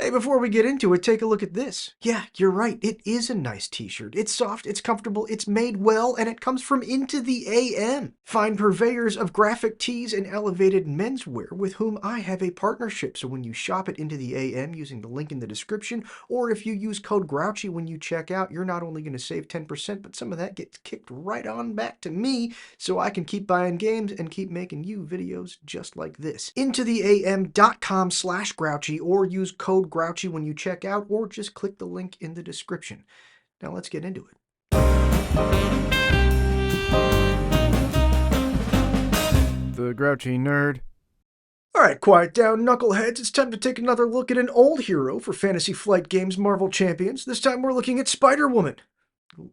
Hey, before we get into it, take a look at this. Yeah, you're right, it is a nice t-shirt. It's soft, it's comfortable, it's made well, and it comes from Into the AM. Find purveyors of graphic tees and elevated menswear with whom I have a partnership. So when you shop at Into the AM using the link in the description, or if you use code Grouchy when you check out, you're not only going to save 10%, but some of that gets kicked right on back to me so I can keep buying games and keep making you videos just like this. IntoTheAM.com/Grouchy, or use code Grouchy when you check out, or just click the link in the description. Now let's get into it. The Grouchy Nerd. Alright, quiet down, knuckleheads. It's time to take another look at an old hero for Fantasy Flight Games Marvel Champions. This time we're looking at Spider-Woman. Ooh,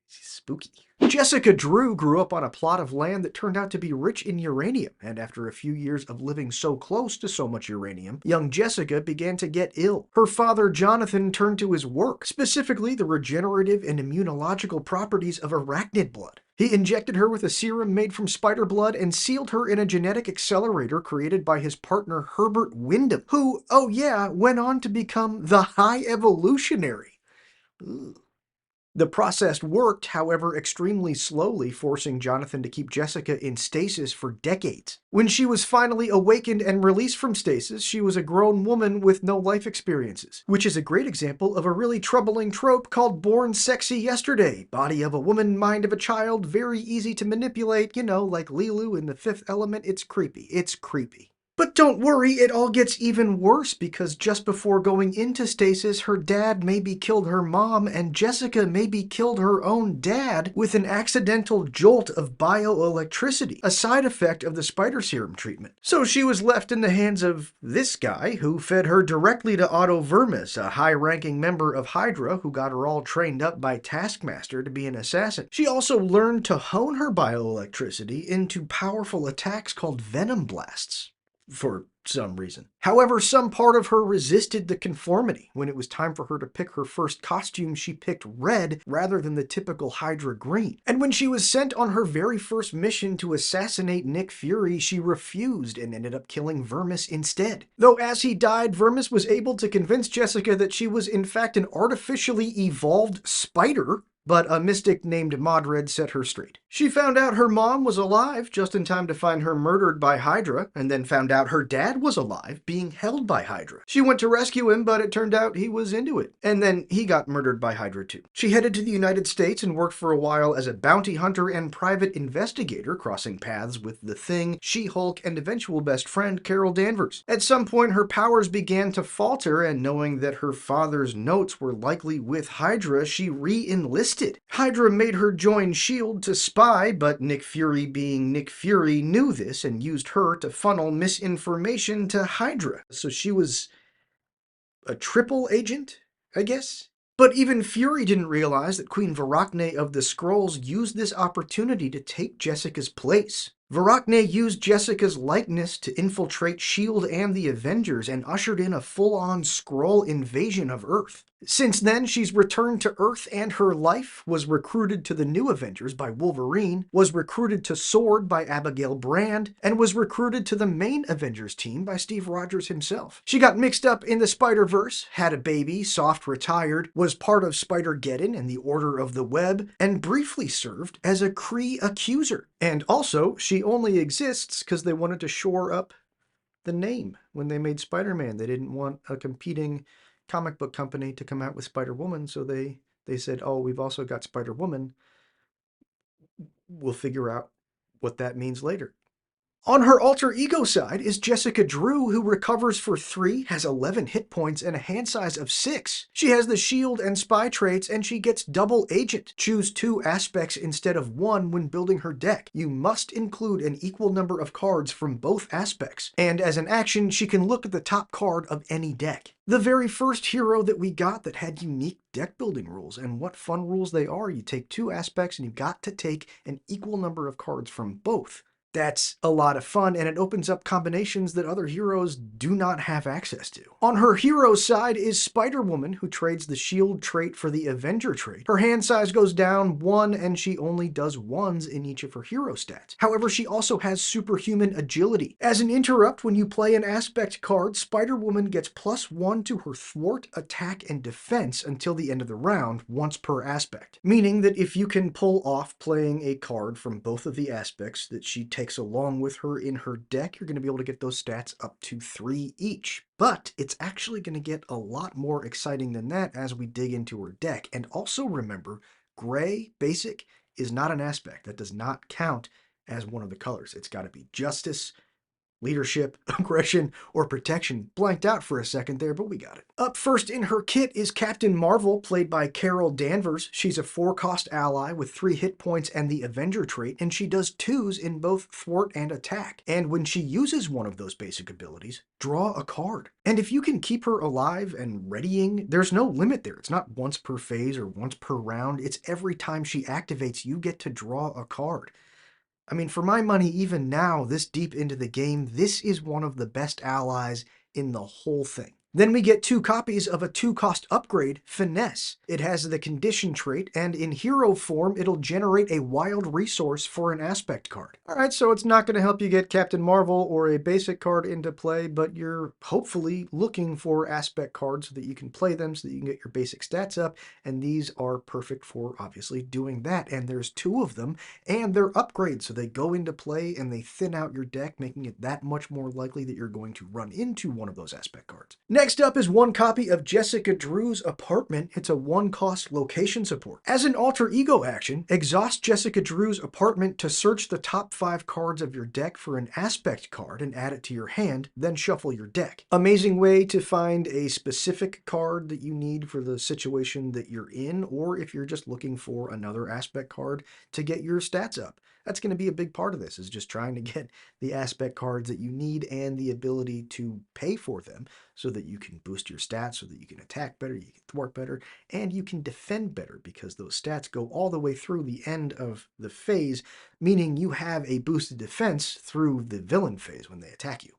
spooky. Jessica Drew grew up on a plot of land that turned out to be rich in uranium, and after a few years of living so close to so much uranium, young Jessica began to get ill. Her father, Jonathan, turned to his work, specifically the regenerative and immunological properties of arachnid blood. He injected her with a serum made from spider blood and sealed her in a genetic accelerator created by his partner Herbert Wyndham, who, oh yeah, went on to become the High Evolutionary. Ooh. The process worked, however, extremely slowly, forcing Jonathan to keep Jessica in stasis for decades. When she was finally awakened and released from stasis, she was a grown woman with no life experiences, which is a great example of a really troubling trope called Born Sexy Yesterday. Body of a woman, mind of a child, very easy to manipulate, you know, like Lilu in The Fifth Element. It's creepy. It's creepy. But don't worry, it all gets even worse because just before going into stasis, her dad maybe killed her mom and Jessica maybe killed her own dad with an accidental jolt of bioelectricity, a side effect of the spider serum treatment. So she was left in the hands of this guy who fed her directly to Otto Vermis, a high-ranking member of Hydra who got her all trained up by Taskmaster to be an assassin. She also learned to hone her bioelectricity into powerful attacks called venom blasts. For some reason. However, some part of her resisted the conformity. When it was time for her to pick her first costume, she picked red rather than the typical Hydra green. And when she was sent on her very first mission to assassinate Nick Fury, she refused and ended up killing Vermis instead. Though as he died, Vermis was able to convince Jessica that she was in fact an artificially evolved spider, but a mystic named Modred set her straight. She found out her mom was alive just in time to find her murdered by Hydra, and then found out her dad was alive, being held by Hydra. She went to rescue him, but it turned out he was into it. And then he got murdered by Hydra too. She headed to the United States and worked for a while as a bounty hunter and private investigator, crossing paths with the Thing, She-Hulk, and eventual best friend Carol Danvers. At some point, her powers began to falter, and knowing that her father's notes were likely with Hydra, she re-enlisted. Hydra made her join S.H.I.E.L.D. to spy, but Nick Fury, being Nick Fury, knew this and used her to funnel misinformation to Hydra. So she was a triple agent, I guess? But even Fury didn't realize that Queen Varachne of the Skrulls used this opportunity to take Jessica's place. Varachne used Jessica's likeness to infiltrate S.H.I.E.L.D. and the Avengers and ushered in a full-on Skrull invasion of Earth. Since then, she's returned to Earth and her life, was recruited to the New Avengers by Wolverine, was recruited to S.W.O.R.D. by Abigail Brand, and was recruited to the main Avengers team by Steve Rogers himself. She got mixed up in the Spider-Verse, had a baby, soft retired, was part of Spider-Geddon and the Order of the Web, and briefly served as a Kree accuser. And also, she only exists because they wanted to shore up the name when they made Spider-Man. They didn't want a competing comic book company to come out with Spider-Woman, so they said, oh, we've also got Spider-Woman. We'll figure out what that means later. On her alter ego side is Jessica Drew, who recovers for 3, has 11 hit points, and a hand size of 6. She has the S.H.I.E.L.D. and spy traits, and she gets double agent. Choose 2 aspects instead of 1 when building her deck. You must include an equal number of cards from both aspects, and as an action, she can look at the top card of any deck. The very first hero that we got that had unique deck building rules, and what fun rules they are. You take 2 aspects and you got to take an equal number of cards from both. That's a lot of fun, and it opens up combinations that other heroes do not have access to. On her hero side is Spider-Woman, who trades the shield trait for the Avenger trait. Her hand size goes down 1, and she only does 1s in each of her hero stats. However, she also has superhuman agility. As an interrupt, when you play an aspect card, Spider-Woman gets +1 to her thwart, attack, and defense until the end of the round, once per aspect. Meaning that if you can pull off playing a card from both of the aspects that she takes along with her in her deck, you're going to be able to get those stats up to 3 each. But it's actually going to get a lot more exciting than that as we dig into her deck. And also remember, gray basic is not an aspect. That does not count as one of the colors. It's got to be justice, leadership, aggression, or protection. Blanked out for a second there, but we got it. Up first in her kit is Captain Marvel, played by Carol Danvers. She's a 4-cost ally with 3 hit points and the Avenger trait, and she does 2s in both thwart and attack. And when she uses one of those basic abilities, draw a card. And if you can keep her alive and readying, there's no limit there. It's not once per phase or once per round. It's every time she activates, you get to draw a card. I mean, for my money, even now, this deep into the game, this is one of the best allies in the whole thing. Then we get 2 copies of a 2-cost upgrade, Finesse. It has the condition trait, and in hero form, it'll generate a wild resource for an aspect card. Alright, so it's not going to help you get Captain Marvel or a basic card into play, but you're hopefully looking for aspect cards so that you can play them, so that you can get your basic stats up, and these are perfect for, obviously, doing that. And there's 2 of them, and they're upgrades, so they go into play and they thin out your deck, making it that much more likely that you're going to run into one of those aspect cards. Next up is 1 copy of Jessica Drew's Apartment. It's a 1-cost location support. As an alter ego action, exhaust Jessica Drew's Apartment to search the top 5 cards of your deck for an aspect card and add it to your hand, then shuffle your deck. Amazing way to find a specific card that you need for the situation that you're in, or if you're just looking for another aspect card to get your stats up. That's going to be a big part of this, is just trying to get the aspect cards that you need and the ability to pay for them so that you can boost your stats, so that you can attack better, you can thwart better, and you can defend better, because those stats go all the way through the end of the phase, meaning you have a boosted defense through the villain phase when they attack you,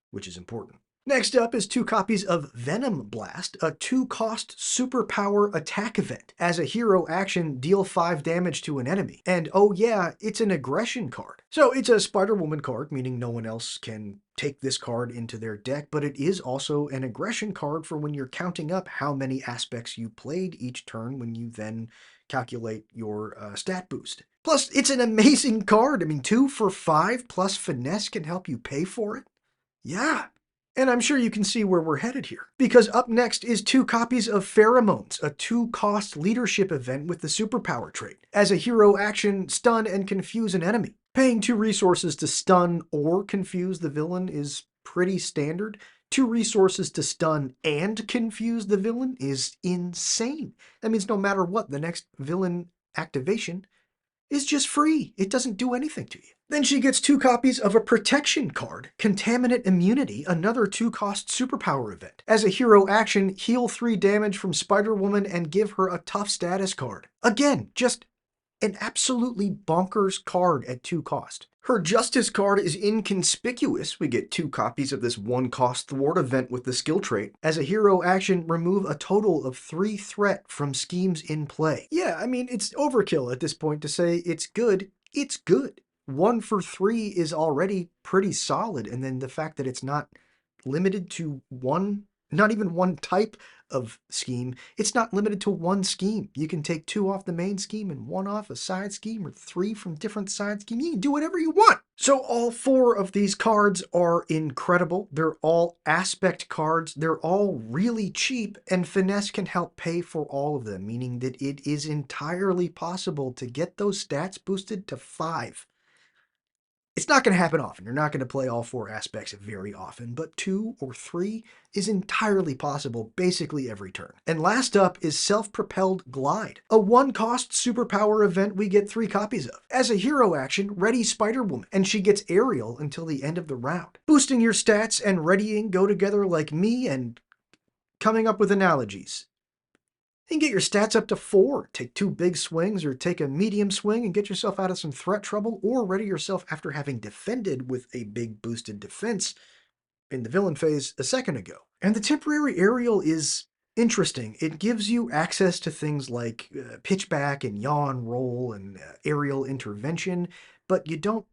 which is important. Next up is 2 copies of Venom Blast, a 2-cost superpower attack event. As a hero action, deal 5 damage to an enemy. And oh yeah, it's an aggression card. So it's a Spider-Woman card, meaning no one else can take this card into their deck, but it is also an aggression card for when you're counting up how many aspects you played each turn when you then calculate your stat boost. Plus, it's an amazing card. I mean, 2 for 5 plus Finesse can help you pay for it. Yeah. And I'm sure you can see where we're headed here, because up next is 2 copies of Pheromones, a 2-cost leadership event with the superpower trait. As a hero action, stun and confuse an enemy. Paying 2 resources to stun or confuse the villain is pretty standard. 2 resources to stun and confuse the villain is insane. That means no matter what, the next villain activation is just free. It doesn't do anything to you. Then she gets 2 copies of a protection card, Contaminate Immunity, another 2-cost superpower event. As a hero action, heal 3 damage from Spider-Woman and give her a tough status card. Again, just an absolutely bonkers card at 2 cost. Her Justice card is inconspicuous. We get 2 copies of this 1-cost thwart event with the skill trait. As a hero action, remove a total of 3 threat from schemes in play. Yeah, I mean, it's overkill at this point to say it's good. It's good. 1 for 3 is already pretty solid, and then the fact that it's not limited to one, not even one type of scheme, it's not limited to one scheme. You can take 2 off the main scheme and 1 off a side scheme, or 3 from different side schemes. You can do whatever you want. So all 4 of these cards are incredible. They're all aspect cards. They're all really cheap, and Finesse can help pay for all of them, meaning that it is entirely possible to get those stats boosted to 5. It's not going to happen often. You're not going to play all 4 aspects very often, but 2 or 3 is entirely possible basically every turn. And last up is Self-Propelled Glide, a 1-cost superpower event we get 3 copies of. As a hero action, ready Spider-Woman, and she gets aerial until the end of the round. Boosting your stats and readying go together like me and coming up with analogies. You can get your stats up to 4, take 2 big swings or take a medium swing and get yourself out of some threat trouble, or ready yourself after having defended with a big boosted defense in the villain phase a second ago. And the temporary aerial is interesting. It gives you access to things like pitchback and yawn roll and aerial intervention, but you don't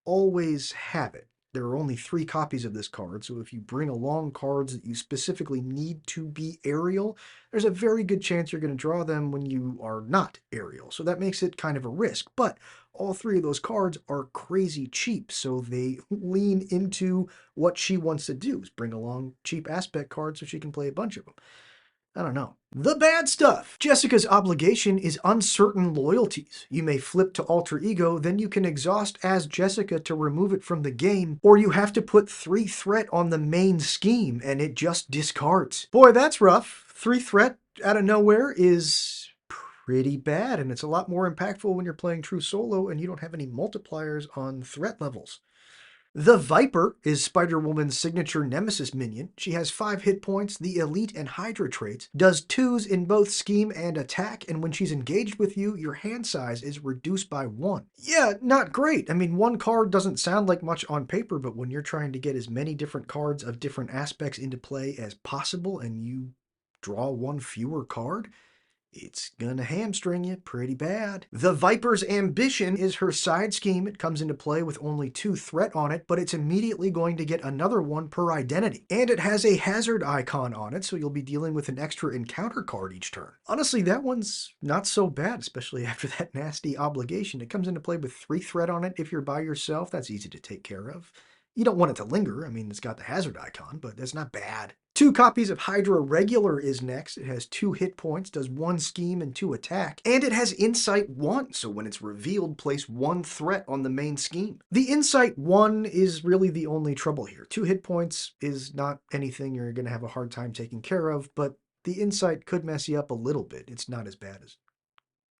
always have it. There are only 3 copies of this card, so if you bring along cards that you specifically need to be aerial, there's a very good chance you're going to draw them when you are not aerial. So that makes it kind of a risk. But all 3 of those cards are crazy cheap, so they lean into what she wants to do, is bring along cheap aspect cards so she can play a bunch of them. I don't know. The bad stuff. Jessica's obligation is uncertain loyalties. You may flip to alter ego, then you can exhaust as Jessica to remove it from the game, or you have to put 3 threat on the main scheme and it just discards. Boy, that's rough. 3 threat out of nowhere is pretty bad, and it's a lot more impactful when you're playing true solo and you don't have any multipliers on threat levels. The Viper is Spider-Woman's signature Nemesis minion. She has 5 hit points, the Elite and Hydra traits, does 2s in both scheme and attack, and when she's engaged with you, your hand size is reduced by 1. Yeah, not great. I mean, 1 card doesn't sound like much on paper, but when you're trying to get as many different cards of different aspects into play as possible and you draw 1 fewer card, it's gonna hamstring you pretty bad. The Viper's ambition is her side scheme. It comes into play with only 2 threat on it, but it's immediately going to get another 1 per identity. And it has a hazard icon on it, so you'll be dealing with an extra encounter card each turn. Honestly, that one's not so bad, especially after that nasty obligation. It comes into play with 3 threat on it if you're by yourself. That's easy to take care of. You don't want it to linger. I mean, it's got the hazard icon, but that's not bad. 2 copies of Hydra Regular is next. It has 2 hit points, does 1 scheme and 2 attack, and it has Insight 1, so when it's revealed, place 1 threat on the main scheme. The Insight 1 is really the only trouble here. 2 hit points is not anything you're going to have a hard time taking care of, but the Insight could mess you up a little bit. It's not as bad as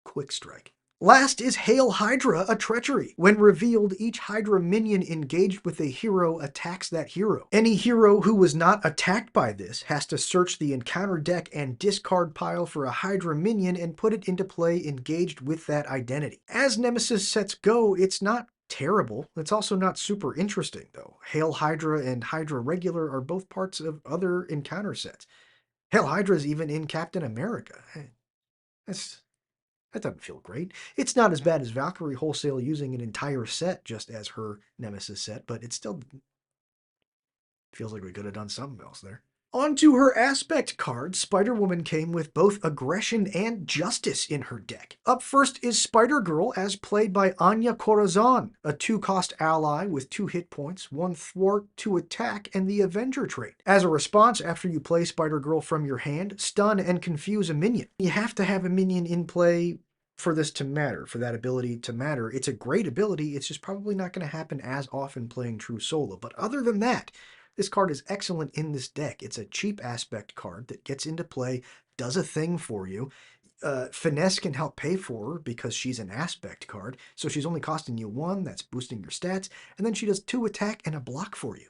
Quick Strike. Last is Hail Hydra, a treachery. When revealed, each Hydra minion engaged with a hero attacks that hero. Any hero who was not attacked by this has to search the encounter deck and discard pile for a Hydra minion and put it into play engaged with that identity. As Nemesis sets go, it's not terrible. It's also not super interesting, though. Hail Hydra and Hydra Regular are both parts of other encounter sets. Hail Hydra is even in Captain America. That doesn't feel great. It's not as bad as Valkyrie wholesale using an entire set just as her Nemesis set, but it still feels like we could have done something else there. Onto her aspect card, Spider-Woman came with both aggression and justice in her deck. Up first is Spider-Girl, as played by Anya Corazon, a 2-cost ally with 2 hit points, 1 thwart, 2 attack, and the Avenger trait. As a response, after you play Spider-Girl from your hand, stun and confuse a minion. You have to have a minion in play for this to matter, for that ability to matter. It's a great ability, it's just probably not going to happen as often playing true solo. But other than that, this card is excellent in this deck. It's a cheap aspect card that gets into play, does a thing for you. Finesse can help pay for her because she's an aspect card, so she's only costing you 1, that's boosting your stats, and then she does 2 attack and a block for you.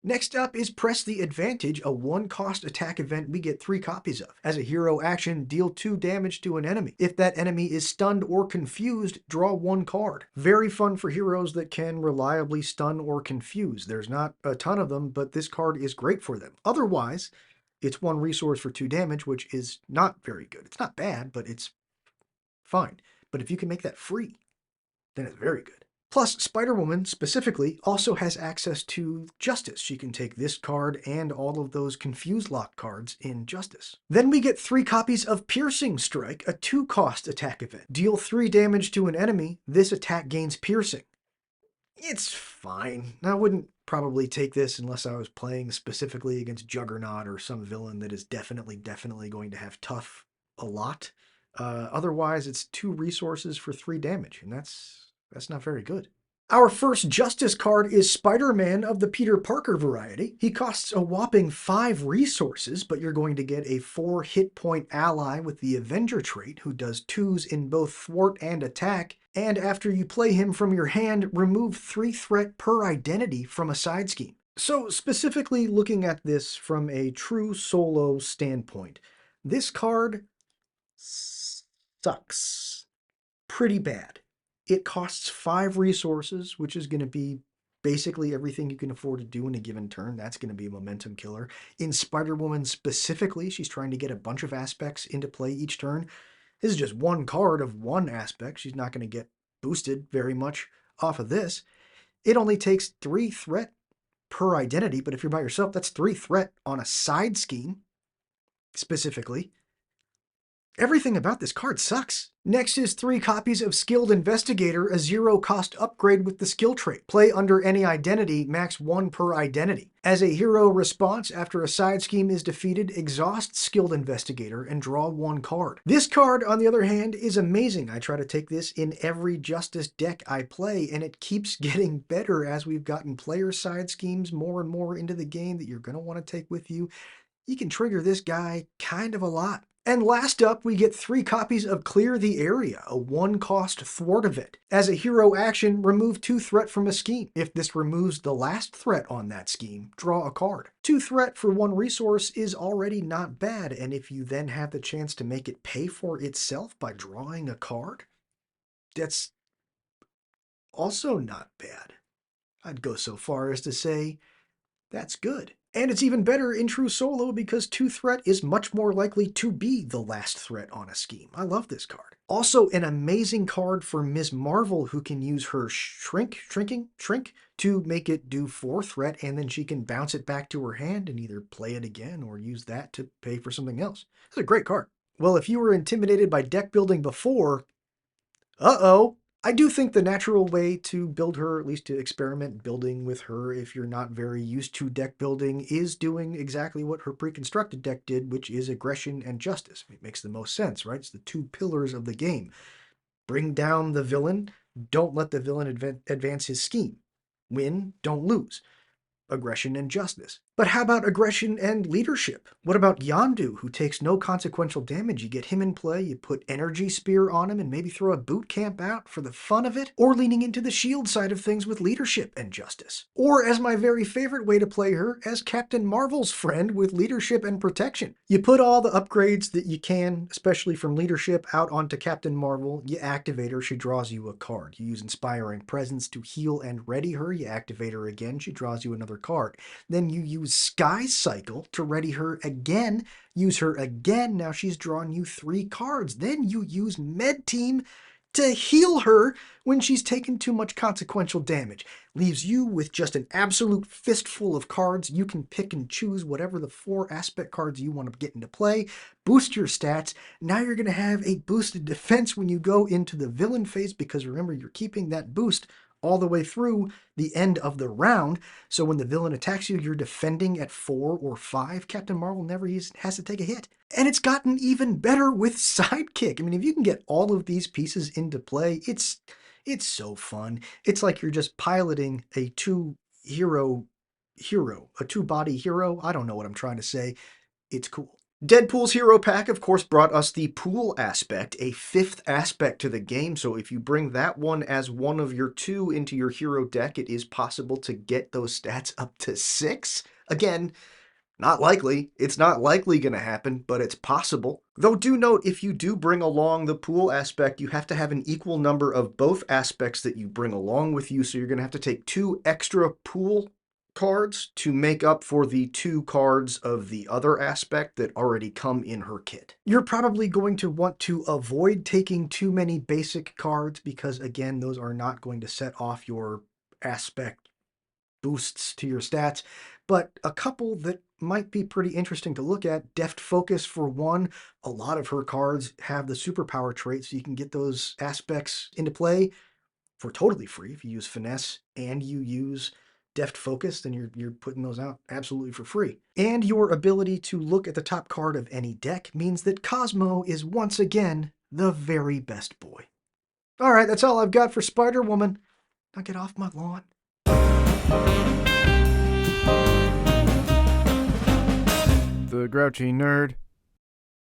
Next up is Press the Advantage, a 1-cost attack event we get 3 copies of. As a hero action, deal 2 damage to an enemy. If that enemy is stunned or confused, draw 1 card. Very fun for heroes that can reliably stun or confuse. There's not a ton of them, but this card is great for them. Otherwise, it's 1 resource for 2 damage, which is not very good. It's not bad, but it's fine. But if you can make that free, then it's very good. Plus, Spider-Woman, specifically, also has access to Justice. She can take this card and all of those Confuse Lock cards in Justice. Then we get 3 copies of Piercing Strike, a 2-cost attack event. Deal 3 damage to an enemy, this attack gains Piercing. It's fine. I wouldn't probably take this unless I was playing specifically against Juggernaut or some villain that is definitely going to have tough a lot. Otherwise, it's 2 resources for 3 damage, and that's not very good. Our first Justice card is Spider-Man of the Peter Parker variety. He costs a whopping 5 resources, but you're going to get a 4 hit point ally with the Avenger trait who does 2s in both thwart and attack, and after you play him from your hand, remove 3 threat per identity from a side scheme. So specifically looking at this from a true solo standpoint, This card sucks pretty bad. It costs 5 resources, which is going to be basically everything you can afford to do in a given turn. That's going to be a momentum killer. In Spider-Woman specifically, she's trying to get a bunch of aspects into play each turn. This is just one card of one aspect. She's not going to get boosted very much off of this. It only takes 3 threat per identity, but if you're by yourself, that's 3 threat on a side scheme, specifically. Everything about this card sucks. Next is 3 copies of Skilled Investigator, a 0-cost upgrade with the skill trait. Play under any identity, max 1 per identity. As a hero response, after a side scheme is defeated, exhaust Skilled Investigator and draw 1 card. This card, on the other hand, is amazing. I try to take this in every Justice deck I play, and it keeps getting better as we've gotten player side schemes more and more into the game that you're going to want to take with you. You can trigger this guy kind of a lot. And last up, we get 3 copies of Clear the Area, a 1-cost thwart event. As a hero action, remove 2 threat from a scheme. If this removes the last threat on that scheme, draw a card. 2 threat for 1 resource is already not bad, and if you then have the chance to make it pay for itself by drawing a card, that's also not bad. I'd go so far as to say that's good. And it's even better in true solo because 2 threat is much more likely to be the last threat on a scheme. I love this card. Also an amazing card for Ms. Marvel, who can use her shrink to make it do 4 threat, and then she can bounce it back to her hand and either play it again or use that to pay for something else. It's a great card. Well, if you were intimidated by deck building before, I do think the natural way to build her, at least to experiment building with her if you're not very used to deck building, is doing exactly what her preconstructed deck did, which is aggression and justice. It makes the most sense, right? It's the 2 pillars of the game. Bring down the villain, don't let the villain advance his scheme. Win, don't lose. Aggression and justice. But how about aggression and leadership? What about Yondu, who takes no consequential damage? You get him in play, you put Energy Spear on him, and maybe throw a boot camp out for the fun of it? Or leaning into the shield side of things with leadership and justice? Or, as my very favorite way to play her, as Captain Marvel's friend with leadership and protection. You put all the upgrades that you can, especially from leadership, out onto Captain Marvel, you activate her, she draws you a card. You use Inspiring Presence to heal and ready her, you activate her again, she draws you another card. Then you use Sky Cycle to ready her again, use her again, now she's drawn you 3 cards. Then you use Med Team to heal her when she's taken too much consequential damage. Leaves you with just an absolute fistful of cards. You can pick and choose whatever the 4 aspect cards you want to get into play, boost your stats. Now you're going to have a boosted defense when you go into the villain phase, because remember, you're keeping that boost all the way through the end of the round. So when the villain attacks you, you're defending at 4 or 5. Captain Marvel never has to take a hit. And it's gotten even better with Sidekick. I mean, if you can get all of these pieces into play, it's so fun. It's like you're just piloting a 2-body hero. I don't know what I'm trying to say. It's cool. Deadpool's Hero Pack, of course, brought us the pool aspect, a 5th aspect to the game, so if you bring that one as one of your 2 into your hero deck, it is possible to get those stats up to 6. Again, not likely. It's not likely going to happen, but it's possible. Though do note, if you do bring along the pool aspect, you have to have an equal number of both aspects that you bring along with you, so you're going to have to take 2 extra pool cards to make up for the 2 cards of the other aspect that already come in her kit. You're probably going to want to avoid taking too many basic cards because, again, those are not going to set off your aspect boosts to your stats, but a couple that might be pretty interesting to look at. Deft Focus for 1. A lot of her cards have the superpower trait, so you can get those aspects into play for totally free. If you use Finesse and you use Deft Focus, then you're putting those out absolutely for free. And your ability to look at the top card of any deck means that Cosmo is once again the very best boy. All right, that's all I've got for Spider-Woman. Now get off my lawn. The Grouchy Nerd.